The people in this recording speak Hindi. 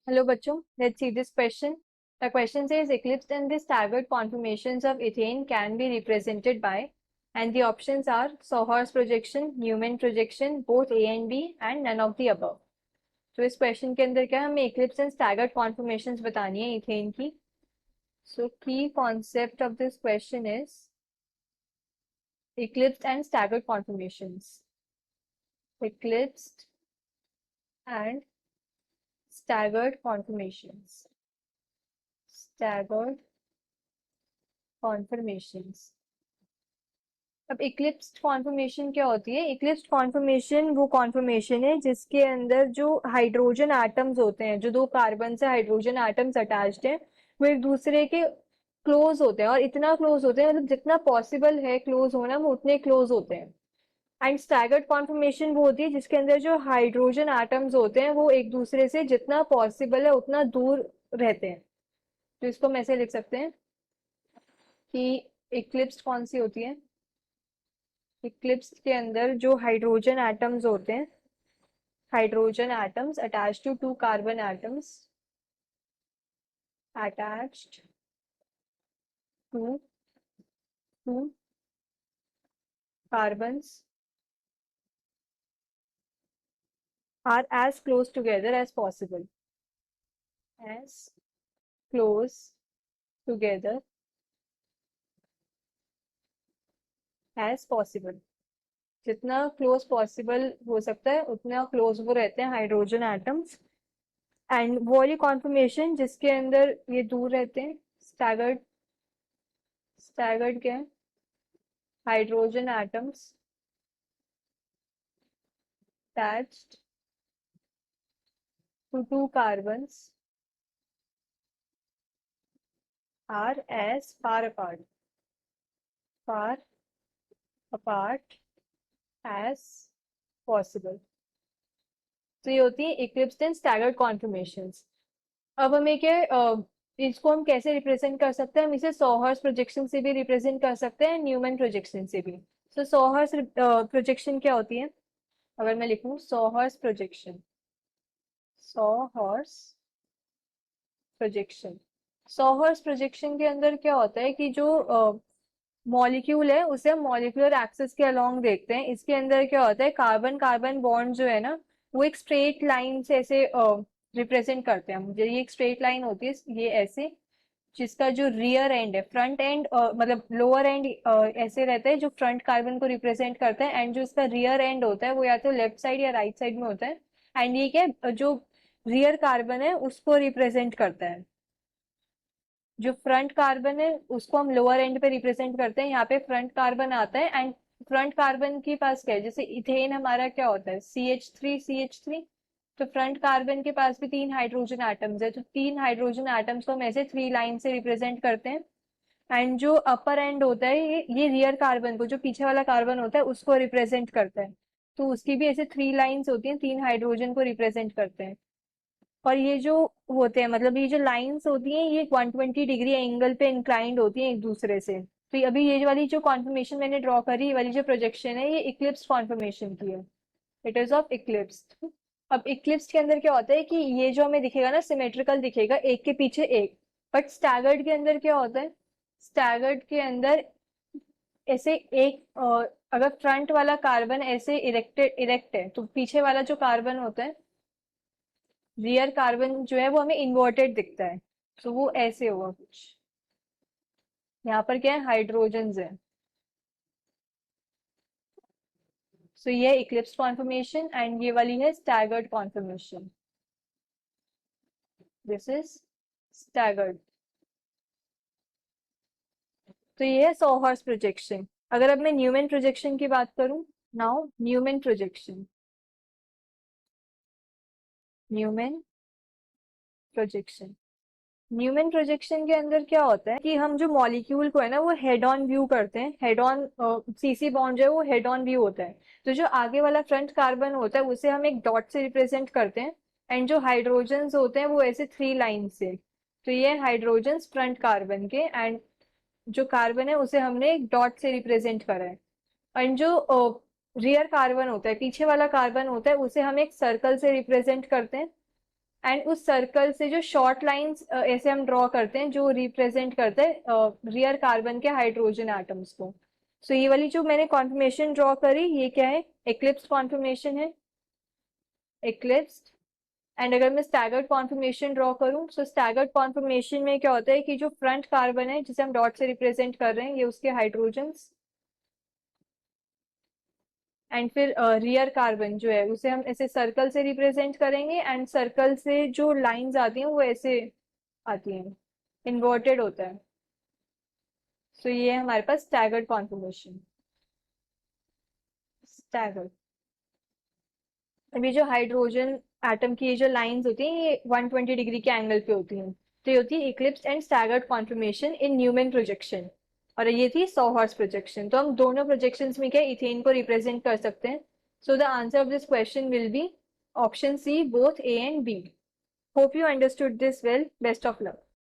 Hello bachcho, let's see this question. The question says eclipsed and the staggered conformations of ethane can be represented by, and the options are Sohor's projection, Newman projection, both A and B and none of the above. तो इस क्वेश्चन के अंदर क्या हमें eclipsed and staggered conformations बतानी है ethane की. So key concept of this question is eclipsed and staggered conformations. Eclipsed and staggered conformations. Staggered conformations. अब इक्लिप्स्ड कॉन्फर्मेशन क्या होती है? इक्लिप्स्ड कॉन्फर्मेशन वो कॉन्फर्मेशन है जिसके अंदर जो हाइड्रोजन एटम्स होते हैं, जो दो कार्बन से हाइड्रोजन एटम्स अटैच्ड हैं, वो एक दूसरे के क्लोज होते हैं और इतना क्लोज होते हैं, मतलब जितना पॉसिबल है क्लोज होना वो उतने क्लोज होते हैं. एंड स्टैगर्ड कॉन्फर्मेशन वो होती है जिसके अंदर जो हाइड्रोजन एटम्स होते हैं वो एक दूसरे से जितना पॉसिबल है उतना दूर रहते हैं. तो इसको हम ऐसे लिख सकते हैं कि इक्लिप्स्ड कौन सी होती है? इक्लिप्स के अंदर जो हाइड्रोजन एटम्स होते हैं, hydrogen atoms attached to two carbon atoms, attached to two carbons are as close together as possible. As close together as possible. जितना क्लोज पॉसिबल हो सकता है उतना क्लोज वो रहते हैं हाइड्रोजन एटम्स. एंड वो वाली कॉन्फर्मेशन जिसके अंदर ये दूर रहते हैं, स्टैगर्ड. स्टैगर्ड क्या है? Hydrogen atoms attached to two carbons are as far apart as possible. तो ये होती है इक्लिप्स्ड एंड स्टैगर्ड कॉन्फर्मेशंस. अब हमें क्या इसको हम कैसे रिप्रेजेंट कर सकते हैं? हम इसे सोहर्स प्रोजेक्शन से भी रिप्रेजेंट कर सकते हैं, न्यूमैन प्रोजेक्शन से भी. सो सोहर्स प्रोजेक्शन क्या होती है? अगर मैं लिखूं sawhorse projection, sawhorse projection. Sawhorse projection के अंदर क्या होता है कि जो मॉलिक्यूल है उसे हम मॉलिक्यूलर एक्सिस के अलोंग देखते हैं. इसके अंदर क्या होता है, कार्बन कार्बन बॉन्ड जो है ना वो एक स्ट्रेट लाइन से ऐसे रिप्रेजेंट करते हैं. मुझे ये एक स्ट्रेट लाइन होती है ये ऐसे, जिसका जो रियर एंड है, फ्रंट एंड मतलब लोअर एंड ऐसे रहता है जो फ्रंट कार्बन को रिप्रेजेंट करता है, एंड जो इसका रियर एंड होता है वो या तो लेफ्ट साइड या राइट साइड में होता है. एंड ये क्या जो रियर कार्बन है उसको रिप्रेजेंट करता है. जो फ्रंट कार्बन है उसको हम लोअर एंड पे रिप्रेजेंट करते हैं. यहाँ पे फ्रंट कार्बन आता है एंड फ्रंट कार्बन के पास क्या है, जैसे इथेन हमारा क्या होता है, CH3. तो फ्रंट कार्बन के पास भी तीन हाइड्रोजन एटम्स है, तो तीन हाइड्रोजन एटम्स को हम ऐसे थ्री लाइन से रिप्रेजेंट करते हैं. एंड जो अपर एंड होता है ये रियर कार्बन को, जो पीछे वाला कार्बन होता है उसको रिप्रेजेंट करता है. तो उसकी भी ऐसे थ्री लाइन्स होती हैं, तीन हाइड्रोजन को रिप्रेजेंट करते हैं. और ये जो होते हैं, मतलब ये जो लाइंस होती हैं ये 120 डिग्री एंगल पे इंक्लाइंड होती हैं एक दूसरे से. तो अभी ये वाली जो कॉन्फर्मेशन मैंने ड्रॉ करी, ये वाली जो प्रोजेक्शन है ये इक्लिप्स कॉन्फर्मेशन की है. It is of Eclipse. अब इक्लिप्स के अंदर क्या होता है कि ये जो हमें दिखेगा ना सिमेट्रिकल दिखेगा, एक के पीछे एक. बट स्टैगर्ड के अंदर क्या होता है? स्टैगर्ड के अंदर ऐसे एक अगर फ्रंट वाला कार्बन ऐसे इरेक्ट है तो पीछे वाला जो कार्बन होता है, रियर कार्बन जो है वो हमें इन्वर्टेड दिखता है. तो वो ऐसे होगा कुछ. यहाँ पर क्या है, हाइड्रोजन है. सो ये इक्लिप्स कॉन्फर्मेशन एंड ये वाली है staggered conformation. This is staggered. तो ये है सोहर्स प्रोजेक्शन. अगर अब मैं न्यूमैन प्रोजेक्शन की बात करूं, now Newman projection. Newman projection. Newman projection के अंदर क्या होता है कि हम जो मॉलिक्यूल को है ना वो हेड ऑन व्यू करते हैं. हेड ऑन सीसी बॉन्ड जो है वो हेड ऑन व्यू होता है. तो जो आगे वाला फ्रंट कार्बन होता है उसे हम एक डॉट से रिप्रेजेंट करते हैं, एंड जो हाइड्रोजन होते हैं वो ऐसे थ्री लाइन से. तो ये हाइड्रोजन फ्रंट कार्बन के, एंड जो कार्बन है उसे हमने एक डॉट से रिप्रेजेंट करा है. एंड जो रियर कार्बन होता है, पीछे वाला कार्बन होता है, उसे हम एक सर्कल से रिप्रेजेंट करते हैं. एंड उस सर्कल से जो शॉर्ट लाइंस ऐसे हम ड्रॉ करते हैं जो रिप्रेजेंट करते हैं रियर कार्बन के हाइड्रोजन एटम्स को। सो ये वाली जो मैंने कॉन्फर्मेशन ड्रॉ करी ये क्या है, एक्लिप्स कॉन्फर्मेशन है, एक्लिप्स। एंड अगर मैं स्टैगर्ड कॉन्फर्मेशन ड्रॉ करूं, सो स्टैगर्ड कॉन्फर्मेशन में क्या होता है कि जो फ्रंट कार्बन है जिसे हम डॉट से रिप्रेजेंट कर रहे हैं ये उसके हाइड्रोजन्स, एंड फिर रियर कार्बन जो है उसे हम ऐसे सर्कल से रिप्रेजेंट करेंगे एंड सर्कल से जो लाइंस आती हैं वो ऐसे आती हैं, इन्वर्टेड होता है। सो ये है हमारे पास स्टैगर्ड कॉन्फर्मेशन, स्टैगर्ड। अभी जो हाइड्रोजन एटम की ये जो लाइंस होती हैं ये 120 डिग्री के एंगल पे होती हैं, तो ये होती है eclipse and staggered conformation in Newman projection. और ये थी सॉहर्स प्रोजेक्शन। तो हम दोनों प्रोजेक्शंस में क्या इथेन को रिप्रेजेंट कर सकते हैं। So the answer of this question will be option C, both A and B. Hope you understood this well. Best of luck.